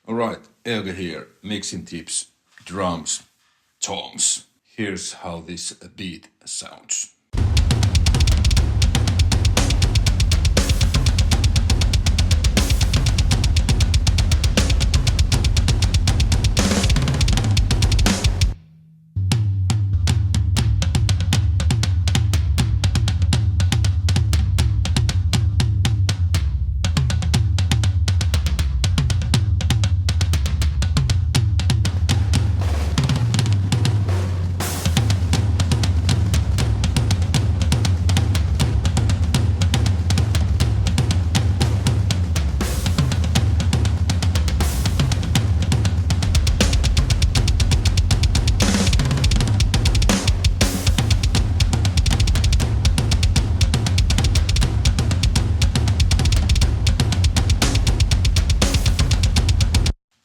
Alright, Euge here, mixing tips, drums, toms. Here's how this beat sounds.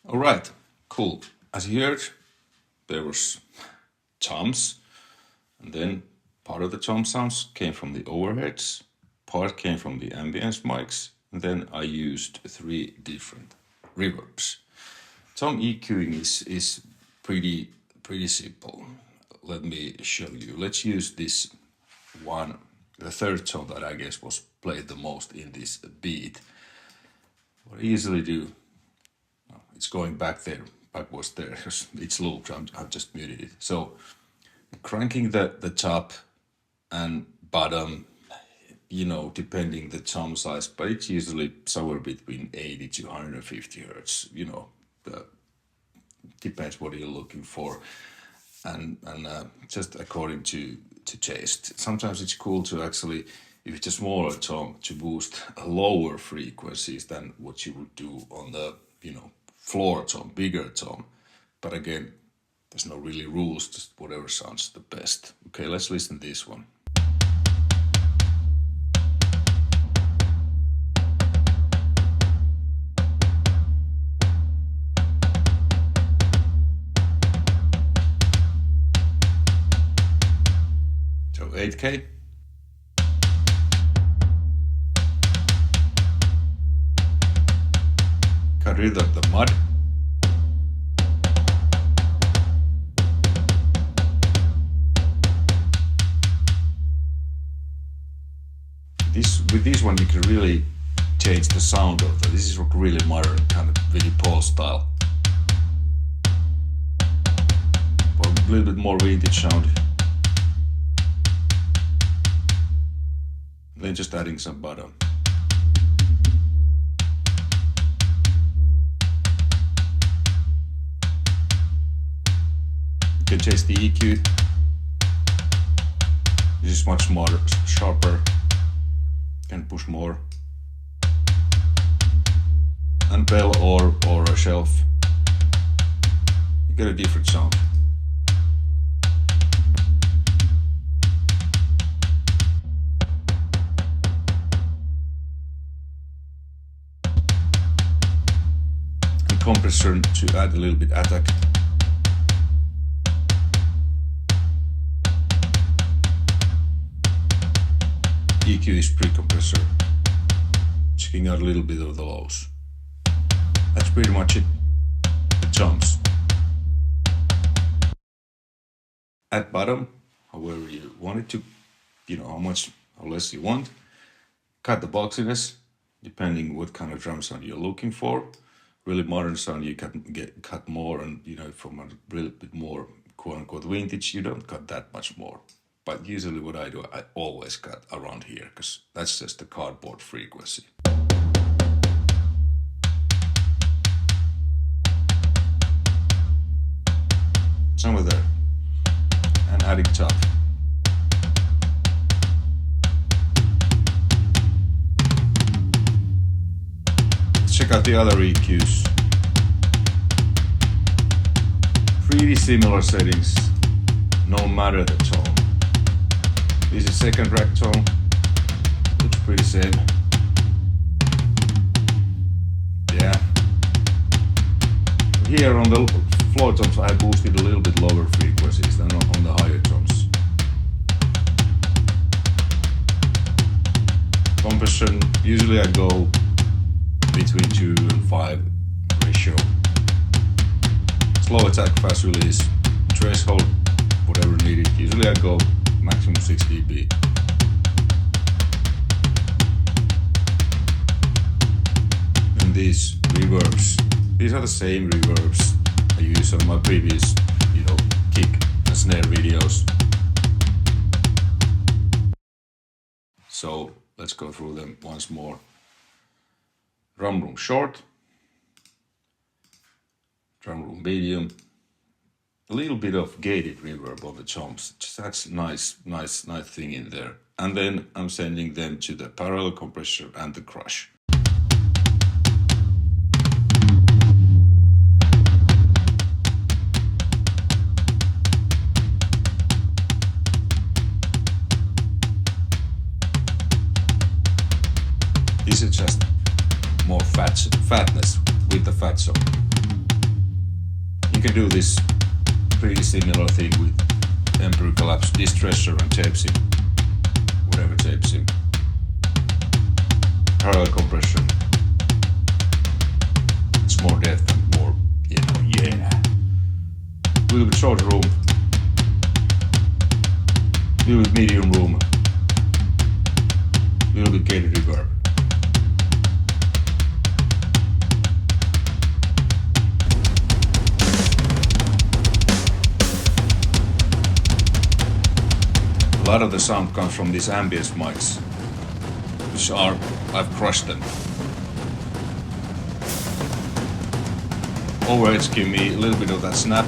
Alright, cool. As you heard, there was toms, and then part of the tom sounds came from the overheads, part came from the ambience mics, and then I used 3 different reverbs. Tom EQing is pretty simple. Let me show you. Let's use this one, the third tone that I guess was played the most in this beat. What I usually do, it's going backwards there, because it's looped, I've just muted it. So cranking the top and bottom, you know, depending the tom size, but it's usually somewhere between 80 to 150 hertz, you know, depends what you're looking for, and just according to taste. Sometimes it's cool to actually, if it's a smaller tom, to boost lower frequencies than what you would do on the, you know, floor tom, bigger tom. But again, there's no really rules, just whatever sounds the best. Okay, let's listen to this one. So 8K. Got rid of the mud. With this one you can really change the sound of that. This is really modern, kind of really Paul style. But a little bit more vintage sound. Then just adding some bottom. You can change the EQ. This is much more sharper. Can push more. And bell or a shelf. You get a different sound. And compressor to add a little bit attack. EQ is pre-compressor, checking out a little bit of the lows. That's pretty much it. The toms. At bottom, however you want it to, you know, how much or less you want. Cut the boxiness, depending what kind of drum sound you're looking for. Really modern sound, you can cut more, and you know, from a little bit more quote-unquote vintage, you don't cut that much more. But usually what I do, I always cut around here, because that's just the cardboard frequency. Somewhere there. And adding top. Let's check out the other EQs. Pretty similar settings, no matter the tone. This is second rack tone, looks pretty same. Yeah. Here on the floor toms I boosted a little bit lower frequencies than on the higher toms. Compression, usually I go between 2 and 5 ratio. slow attack, fast release, threshold, whatever needed. Usually I go maximum 6 dB. And these reverbs, these are the same reverbs I use on my previous, kick and snare videos. So let's go through them once more. Drum room short, drum room medium, a little bit of gated reverb on the toms. That's nice thing in there. And then I'm sending them to the parallel compressor and the crush. This is just more fatness with the fat zone. You can do this pretty similar thing with Emperor Collapse, Distressor and tape sim, whatever tape sim. Parallel compression. It's more depth and more, yeah. A little bit short room, a little bit medium room, a little bit gated reverb. A lot of the sound comes from these ambience mics, which I've crushed them. Overheads give me a little bit of that snap.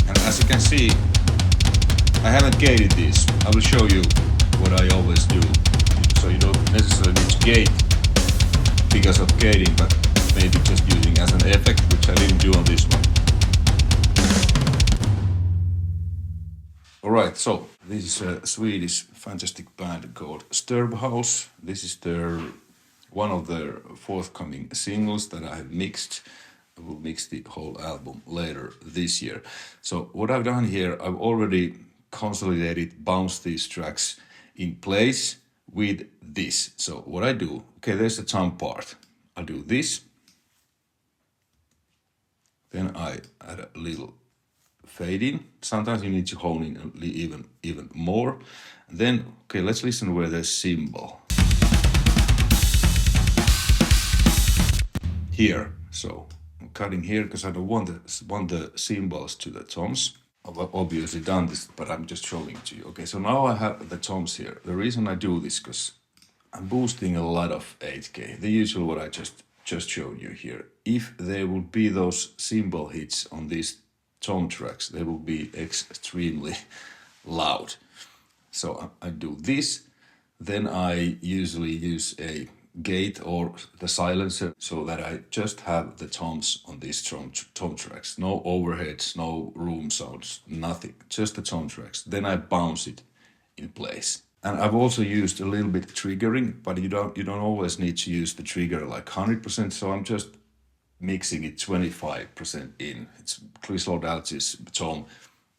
And as you can see, I haven't gated these. I will show you what I always do. So you don't necessarily need to gate because of gating, but maybe just using as an effect, which I didn't do on this one. Alright, so this is a Swedish fantastic band called Sturbhouse. This is one of their forthcoming singles that I have mixed. I will mix the whole album later this year. So what I've done here, I've already consolidated, bounce these tracks in place with this. So what I do, okay, there's the tom part. I do this. Then I add a little fade in. Sometimes you need to hone in even more. And then, okay, let's listen where there's cymbal. Here. So I'm cutting here because I don't want the cymbals to the toms. I've obviously done this, but I'm just showing it to you. Okay, so now I have the toms here. The reason I do this because I'm boosting a lot of 8K. The usual what I just showed you here. If there would be those cymbal hits on these tom tracks, they will be extremely loud. So I do this. Then I usually use a gate or the silencer so that I just have the toms on these tom tracks. No overheads, no room sounds, nothing. Just the tom tracks. Then I bounce it in place. And I've also used a little bit triggering, but you don't always need to use the trigger like 100%. So I'm just mixing it 25% in. It's Chris Lord-Alge's tom.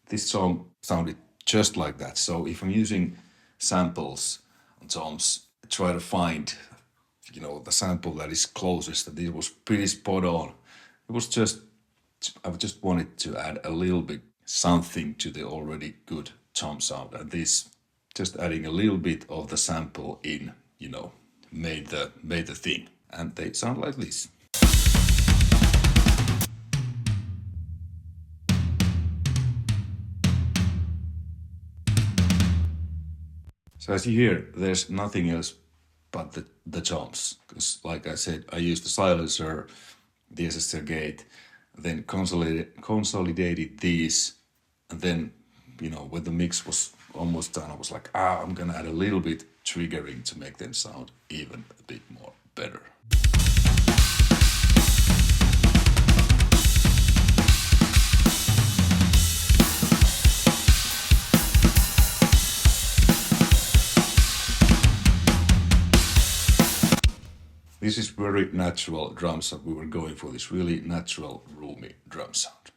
This tom sounded just like that. So if I'm using samples on toms, I try to find the sample that is closest, that it was pretty spot on. It was I just wanted to add a little bit something to the already good tom sound. And this, just adding a little bit of the sample in, made the thing. And they sound like this. So as you hear, there's nothing else but the toms, because like I said, I used the silencer, the SSL gate, then consolidated these, and then, when the mix was almost done, I was like, I'm gonna add a little bit triggering to make them sound even a bit more better. This this is very natural drum sound. We were going for this really natural, roomy drum sound.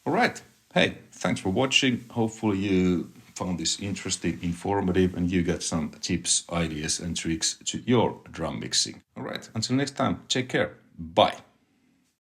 All right. Hey, thanks for watching. Hopefully you found this interesting, informative, and you got some tips, ideas, and tricks to your drum mixing. All right. Until next time, take care. Bye.